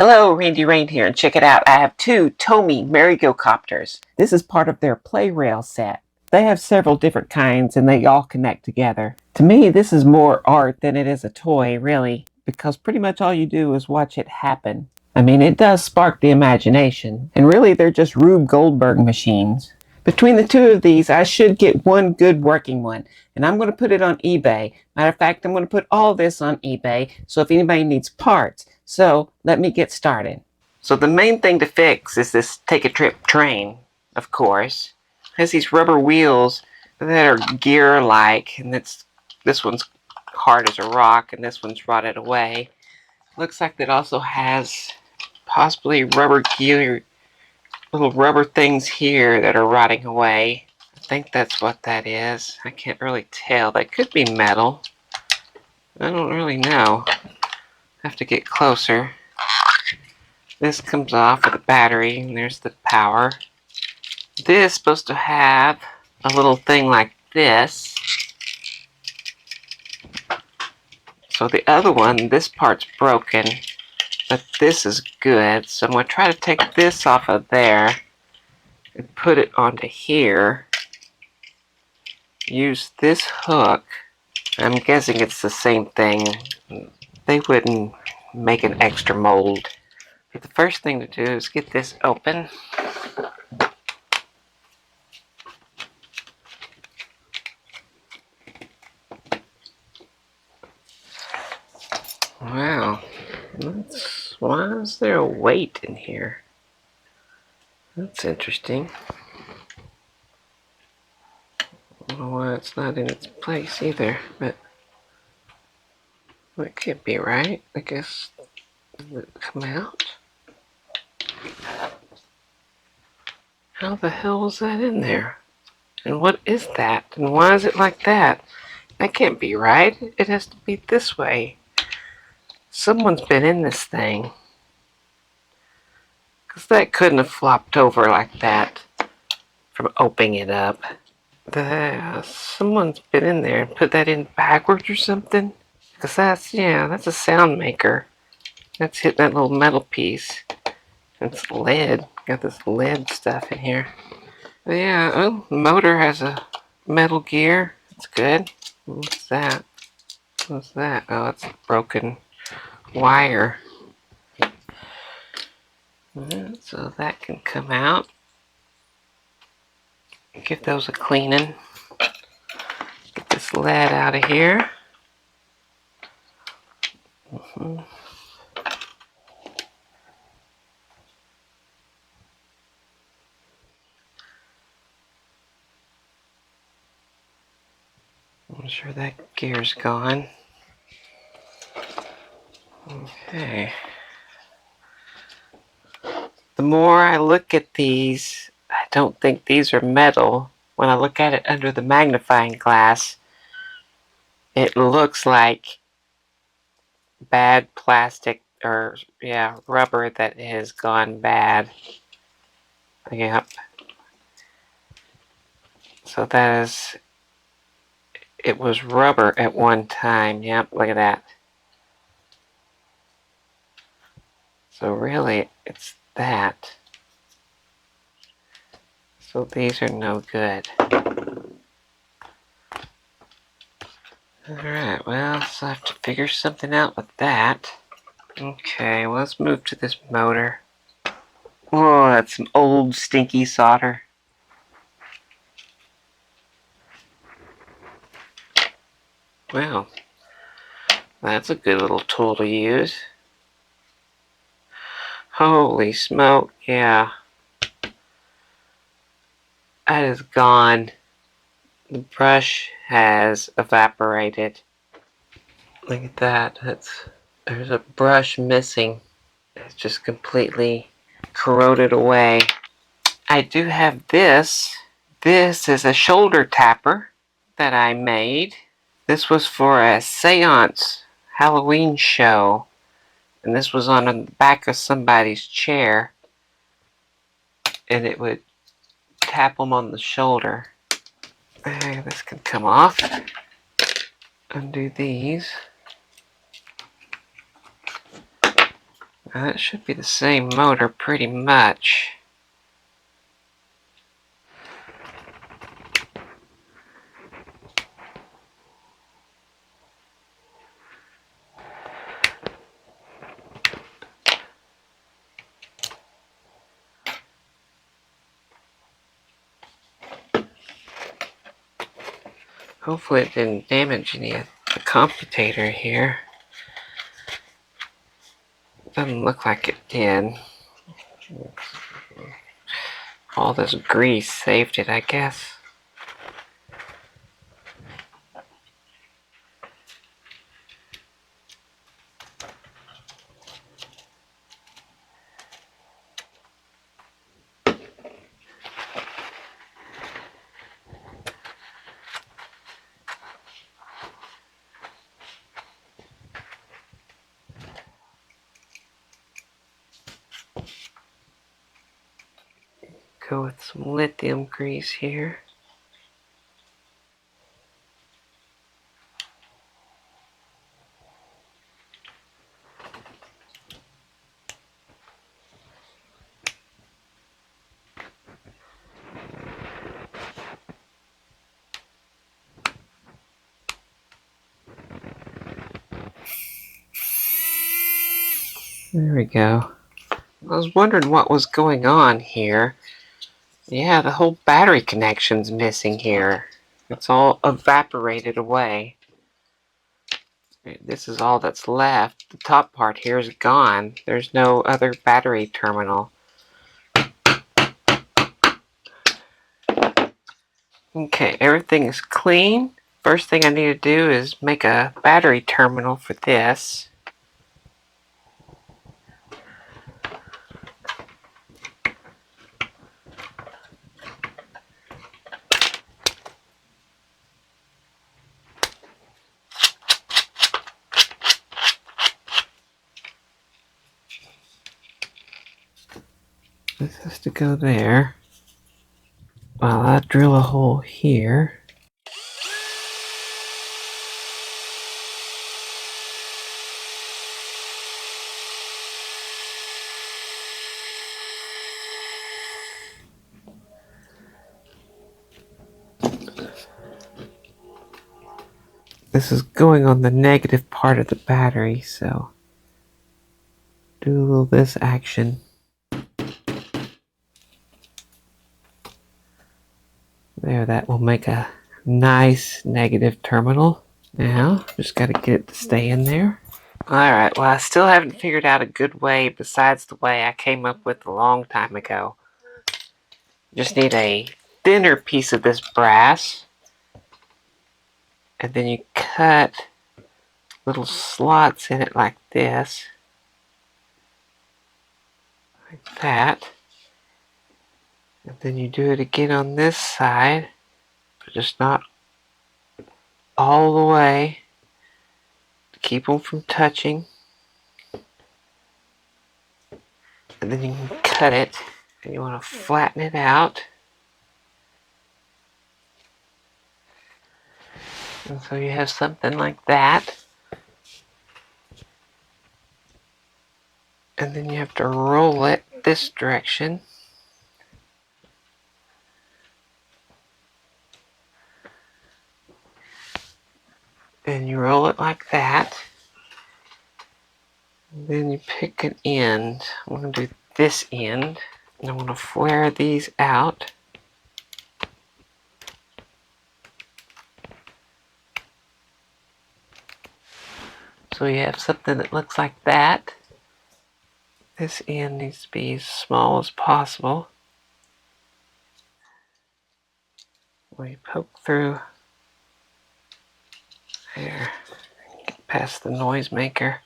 Hello, Randy Rain here, and check it out. I have two TOMY Merry-Go-Copters. This is part of their play rail set. They have several different kinds and they all connect together. To me, this is more art than it is a toy, really, because pretty much all you do is watch it happen. I mean, it does spark the imagination, and really they're just Rube Goldberg machines. Between the two of these, I should get one good working one, and I'm going to put it on eBay. Matter of fact, I'm going to put all this on eBay, so if anybody needs parts. So let me get started. So the main thing to fix is this take-a-trip train, of course. It has these rubber wheels that are gear-like, and this one's hard as a rock, and this one's rotted away. Looks like it also has possibly rubber gear, little rubber things here that are rotting away. I think that's what that is. I can't really tell. That could be metal. I don't really know. I have to get closer. This comes off with the battery, and there's the power. This is supposed to have a little thing like this. So the other one, this part's broken, but this is good. So I'm going to try to take this off of there and put it onto here. Use this hook. I'm guessing it's the same thing. They wouldn't make an extra mold. But the first thing to do is get this open. Wow, why is there a weight in here? That's interesting. I don't know why it's not in its place either, but it can't be right. I guess, did it come out? How the hell was that in there? And what is that? And why is it like that? That can't be right. It has to be this way. Someone's been in this thing. Because that couldn't have flopped over like that from opening it up. Someone's been in there and put that in backwards or something. Because that's a sound maker. That's hitting that little metal piece. It's lead. Got this lead stuff in here. But yeah, oh, the motor has a metal gear. That's good. What's that? What's that? Oh, it's a broken wire. So that can come out. Give those a cleaning. Get this lead out of here. I'm sure that gear's gone. Okay. The more I look at these, I don't think these are metal. When I look at it under the magnifying glass, it looks like bad plastic or rubber that has gone bad. Yep. So it was rubber at one time. Yep, look at that. So really, it's that. So these are no good. Alright, well, so I have to figure something out with that. Okay, well, let's move to this motor. Oh, that's some old stinky solder. Well, that's a good little tool to use. Holy smoke, yeah. That is gone. The brush has evaporated. Look at that. There's a brush missing. It's just completely corroded away. I do have this. This is a shoulder tapper that I made. This was for a seance Halloween show. And this was on the back of somebody's chair. And it would tap them on the shoulder. This can come off. Undo these. That should be the same motor pretty much. Hopefully it didn't damage any of the commutator here. Doesn't look like it did. All this grease saved it, I guess. Go with some lithium grease here. There we go. I was wondering what was going on here. Yeah, the whole battery connection's missing here. It's all evaporated away. This is all that's left. The top part here is gone. There's no other battery terminal. Okay, everything is clean. First thing I need to do is make a battery terminal for this. This has to go there. Well, I'll drill a hole here. This is going on the negative part of the battery, so do a little this action. There, that will make a nice negative terminal. Now, just got to get it to stay in there. Alright, well I still haven't figured out a good way besides the way I came up with a long time ago. Just need a thinner piece of this brass, and then you cut little slots in it like this. Like that. And then you do it again on this side, but just not all the way to keep them from touching. And then you can cut it, and you want to flatten it out. And so you have something like that. And then you have to roll it this direction. And you roll it like that. And then you pick an end. I'm going to do this end. And I'm going to flare these out. So you have something that looks like that. This end needs to be as small as possible. We poke through there, get past the noisemaker.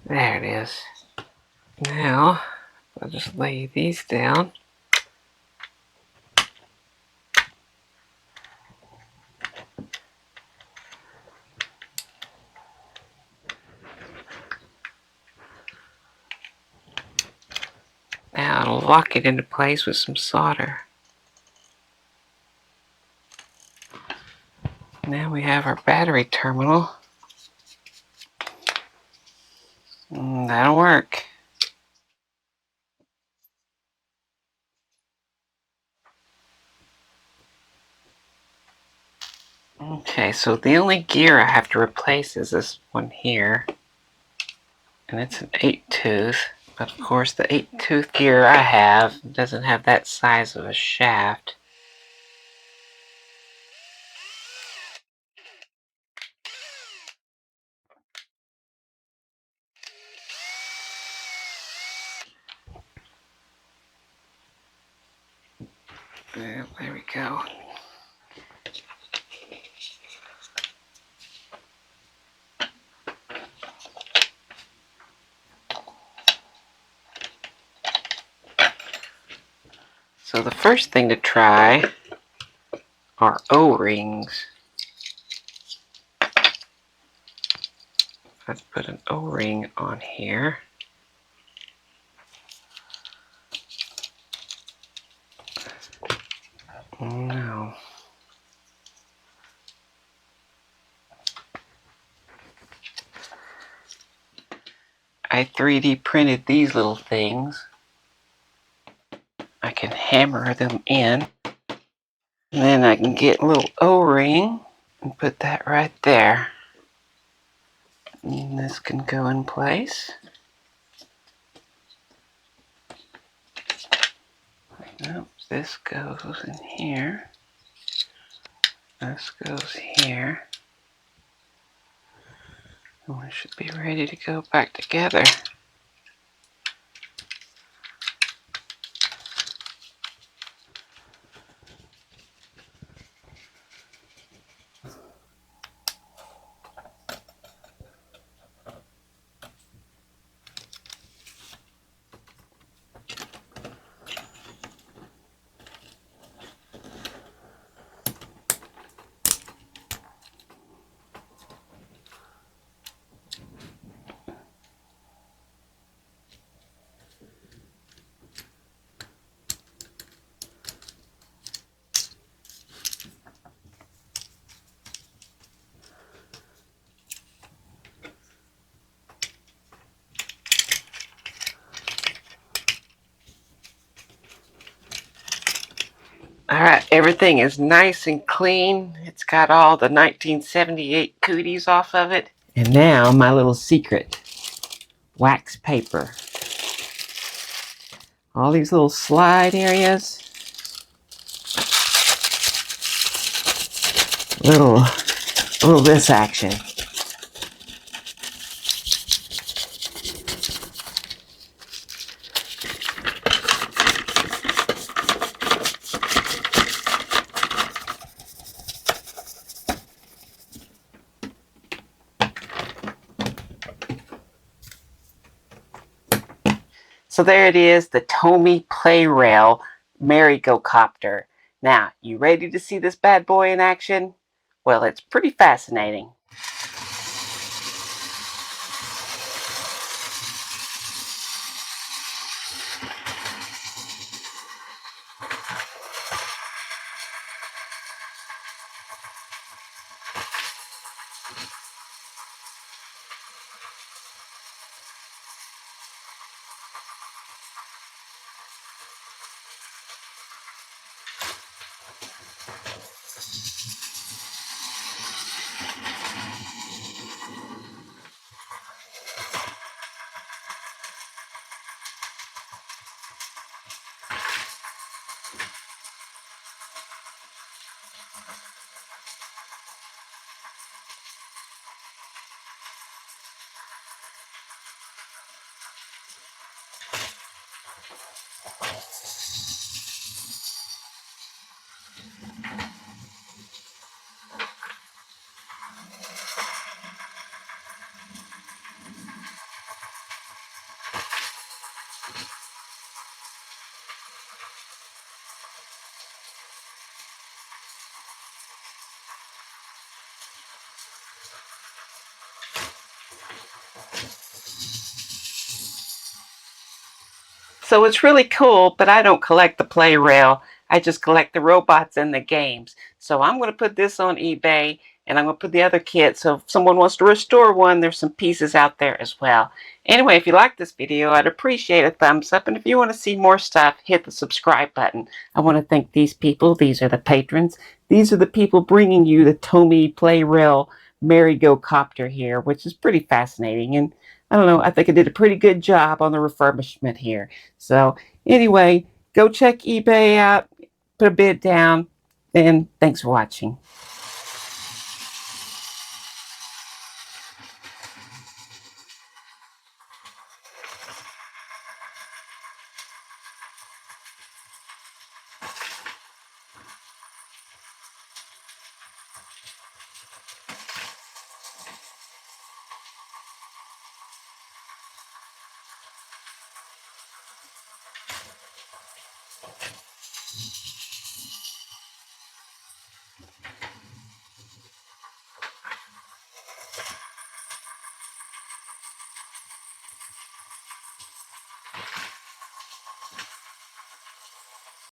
There it is. Now, I'll just lay these down. I'll lock it into place with some solder. Now we have our battery terminal. That'll work. Okay, so the only gear I have to replace is this one here. And it's an 8-tooth. But of course the 8-tooth gear I have doesn't have that size of a shaft. There we go. So the first thing to try are O-rings. Let's put an O-ring on here. No. I 3D printed these little things. I can hammer them in. And then I can get a little O-ring and put that right there. And this can go in place. Nope, this goes in here. This goes here. And we should be ready to go back together. Alright, everything is nice and clean. It's got all the 1978 cooties off of it. And now my little secret. Wax paper. All these little slide areas. Little this action. So there it is, the TOMY Merry-Go-Copter. Now, you ready to see this bad boy in action? Well, it's pretty fascinating. So it's really cool, but I don't collect the play rail. I just collect the robots and the games. So I'm going to put this on eBay, and I'm going to put the other kit. So if someone wants to restore one, there's some pieces out there as well. Anyway, if you like this video, I'd appreciate a thumbs up. And if you want to see more stuff, hit the subscribe button. I want to thank these people. These are the patrons. These are the people bringing you the TOMY Play Rail Merry-Go-Copter here, which is pretty fascinating. And I don't know, I think I did a pretty good job on the refurbishment here. So anyway, go check eBay out, put a bid down, and thanks for watching.